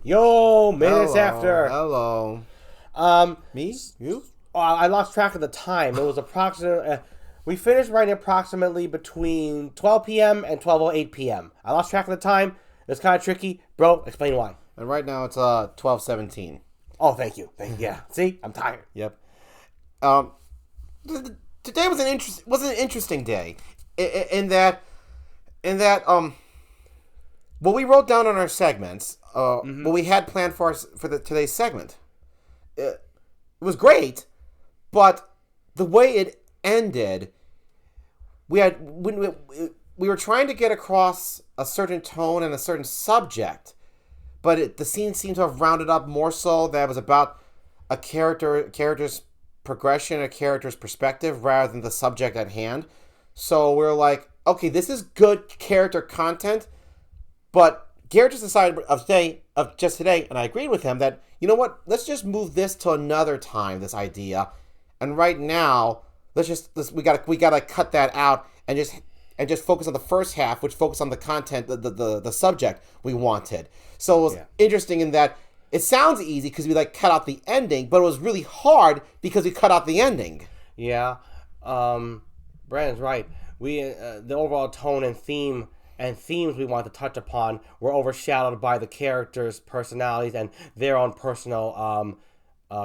Yo, minutes Hello. after. Hello. Um, Me? You? I lost track of the time. It was approximately. We finished writing approximately between 12 p.m. and 12:08 p.m. I lost track of the time. It was kind of tricky, bro. Explain why. And right now it's 12:17. Oh, thank you. Yeah. See, I'm tired. Yep. Um, today was an interesting day, in that what we wrote down on our segments, what we had planned for us for today's segment, it was great, but the way it ended, we were trying to get across a certain tone and a certain subject, but the scene seemed to have rounded up more so that it was about a character's progression, a character's perspective, rather than the subject at hand. So we're like, okay, this is good character content, but Garrett just decided of just today, and I agreed with him that, you know what, let's just move this to another time, this idea, and right now we gotta cut that out and just focus on the first half, which focused on the content, the subject we wanted. So it was interesting in that it sounds easy because we cut out the ending, but it was really hard because we cut out the ending. Yeah. Brandon's right. We the overall tone and themes we want to touch upon were overshadowed by the characters' personalities and their own personal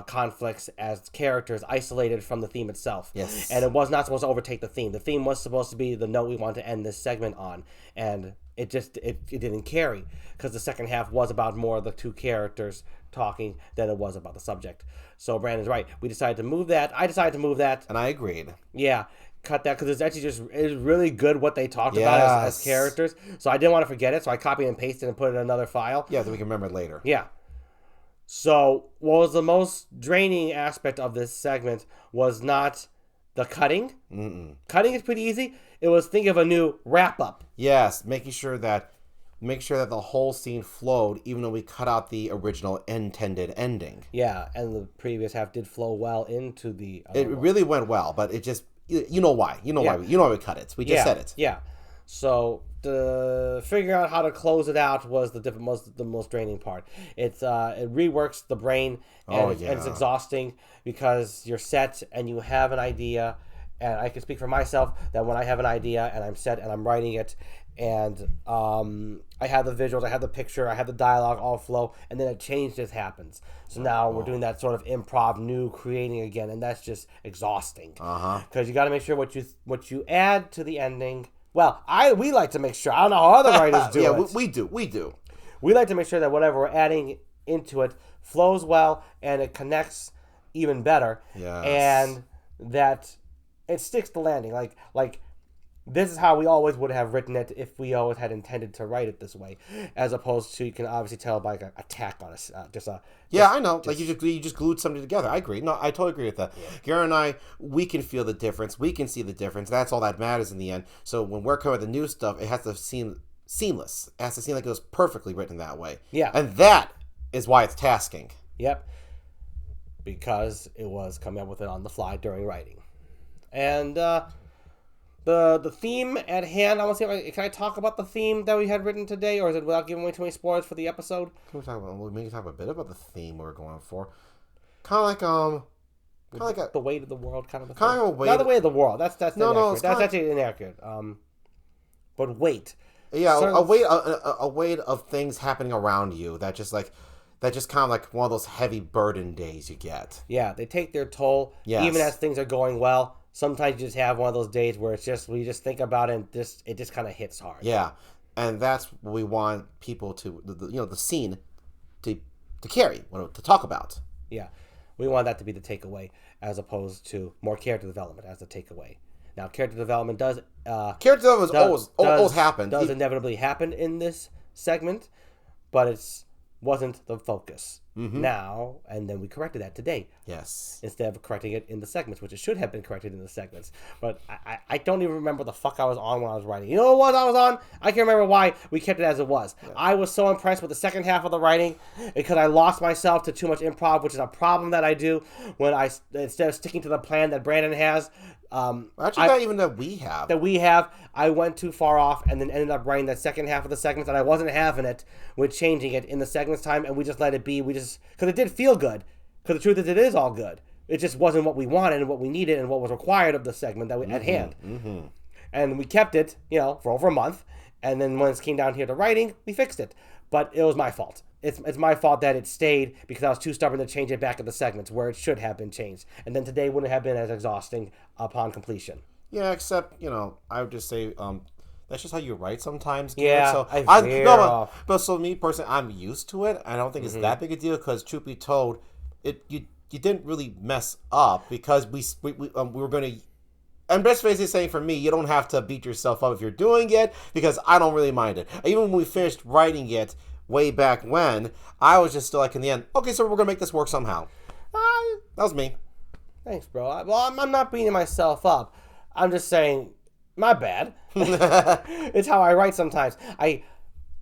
conflicts as characters isolated from the theme itself. Yes. And it was not supposed to overtake the theme. The theme was supposed to be the note we wanted to end this segment on. And it didn't carry because the second half was about more of the two characters talking than it was about the subject. So Brandon's right. We decided to move that. I decided to move that. And I agreed. Yeah. Cut that because it's actually it's really good what they talked about as characters. So I didn't want to forget it. So I copied and pasted and put it in another file. Yeah, so we can remember it later. Yeah. So what was the most draining aspect of this segment was not the cutting. Cutting is pretty easy. It was think of a new wrap up. Yes, making sure that the whole scene flowed, even though we cut out the original intended ending. Yeah, and the previous half did flow well into the. It really went well, but it just you know why why we cut it. We just said it. Yeah. So figuring out how to close it out was the most draining part. It reworks the brain and it's exhausting because you're set and you have an idea. And I can speak for myself that when I have an idea and I'm set and I'm writing it, and I have the visuals, I have the picture, I have the dialogue all flow, and then a change just happens. So now we're doing that sort of improv, new creating again, and that's just exhausting. Because you got to make sure what you add to the ending. Well, we like to make sure. I don't know how other writers do it. Yeah, we do. We like to make sure that whatever we're adding into it flows well and it connects even better. Yes. And that it sticks to landing. Like this is how we always would have written it if we always had intended to write it this way, as opposed to you can obviously tell by a tack on us. I know. Like you just glued something together. I agree. No, I totally agree with that. Yeah. Garrett and I, we can feel the difference. We can see the difference. That's all that matters in the end. So when we're coming with the new stuff, it has to seem seamless. It has to seem like it was perfectly written that way. Yeah. And that is why it's tasking. Yep. Because it was coming up with it on the fly during writing. And the theme at hand, I want to see can I talk about the theme that we had written today, or is it without giving away too many spoilers for the episode? We can talk a bit about the theme we're going for. Kind of like the weight of the world, kind of the kind of a weight. Not the weight of the world. That's inaccurate. No, that's actually inaccurate. But weight. Yeah, a weight of things happening around you that just kind of like one of those heavy burden days you get. Yeah, they take their toll. Yes. Even as things are going well. Sometimes you just have one of those days where it's just we just think about it and it just kind of hits hard. Yeah, and that's what we want people to the scene to carry, to talk about. Yeah, we want that to be the takeaway as opposed to more character development as the takeaway. Now, character development always happened. Does inevitably happen in this segment, but it's wasn't the focus now, and then we corrected that today. Yes. Instead of correcting it in the segments, which it should have been corrected in the segments. But I don't even remember the fuck I was on when I was writing. You know what I was on? I can't remember why we kept it as it was. Yeah. I was so impressed with the second half of the writing because I lost myself to too much improv, which is a problem that I do when instead of sticking to the plan that Brandon has, Actually, not even that we have. I went too far off and then ended up writing that second half of the segments, and I wasn't having it with changing it in the segments time, and we just let it be. Because it did feel good. Because the truth is, it is all good. It just wasn't what we wanted and what we needed and what was required of the segment that we at hand. Mm-hmm. And we kept it, for over a month. And then when it came down here to writing, we fixed it. But it was my fault. It's my fault that it stayed because I was too stubborn to change it back in the segments where it should have been changed. And then today wouldn't have been as exhausting upon completion. Yeah, except, I would just say that's just how you write sometimes. Yeah, so but so me personally, I'm used to it. I don't think it's that big a deal because, truth be told, you didn't really mess up because we were going to. And best basically saying for me, you don't have to beat yourself up if you're doing it because I don't really mind it. Even when we finished writing it way back when, I was just still like in the end, okay, so we're going to make this work somehow. That was me. Thanks, bro. I'm not beating myself up. I'm just saying, my bad. It's how I write sometimes.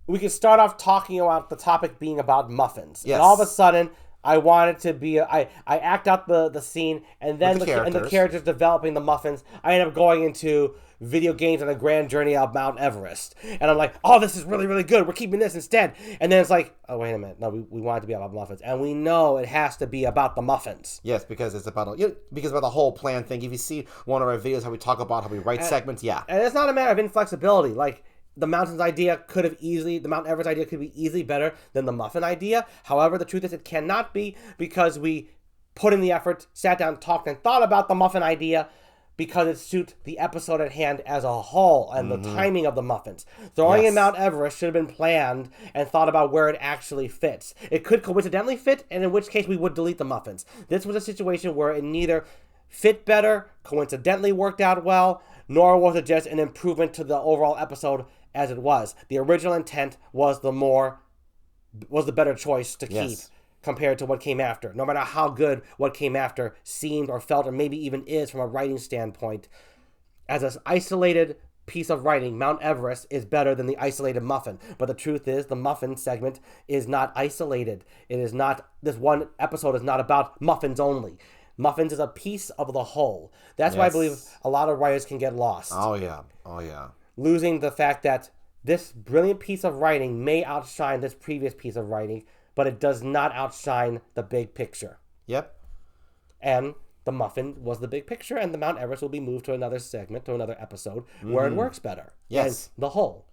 We could start off talking about the topic being about muffins. Yes. And all of a sudden, I wanted to be. I act out the scene, and then the characters developing the muffins. I end up going into video games on a grand journey up Mount Everest, and I'm like, "Oh, this is really, really good. We're keeping this instead." And then it's like, "Oh, wait a minute. No, we want it to be about muffins, and we know it has to be about the muffins." Yes, because it's about the whole plan thing. If you see one of our videos, how we talk about how we write segments, yeah, and it's not a matter of inflexibility, like. The Mountain Everest idea could be easily better than the muffin idea. However, the truth is it cannot be because we put in the effort, sat down, talked, and thought about the muffin idea because it suits the episode at hand as a whole and the timing of the muffins. Throwing in Mount Everest should have been planned and thought about where it actually fits. It could coincidentally fit, and in which case we would delete the muffins. This was a situation where it neither fit better, coincidentally worked out well, nor was it just an improvement to the overall episode as it was. The original intent was the better choice to keep compared to what came after. No matter how good what came after seemed or felt or maybe even is from a writing standpoint, as an isolated piece of writing, Mount Everest is better than the isolated muffin. But the truth is, the muffin segment is not isolated. It is not, this one episode is not about muffins only. Muffins is a piece of the whole. That's why I believe a lot of writers can get lost. Oh, yeah. Losing the fact that this brilliant piece of writing may outshine this previous piece of writing, but it does not outshine the big picture. Yep. And the muffin was the big picture, and the Mount Everest will be moved to another segment, to another episode, where it works better. Yes. And the whole.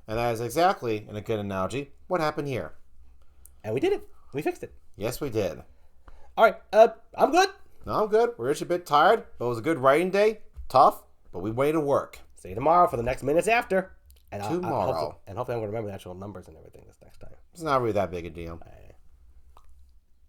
And that is exactly, in a good analogy, what happened here. And we did it. We fixed it. Yes, we did. All right. I'm good. No, I'm good. We're just a bit tired, but it was a good writing day. Tough, but we waited to work. See you tomorrow for the next minutes after. And tomorrow. Hopefully I'm going to remember the actual numbers and everything this next time. It's not really that big a deal.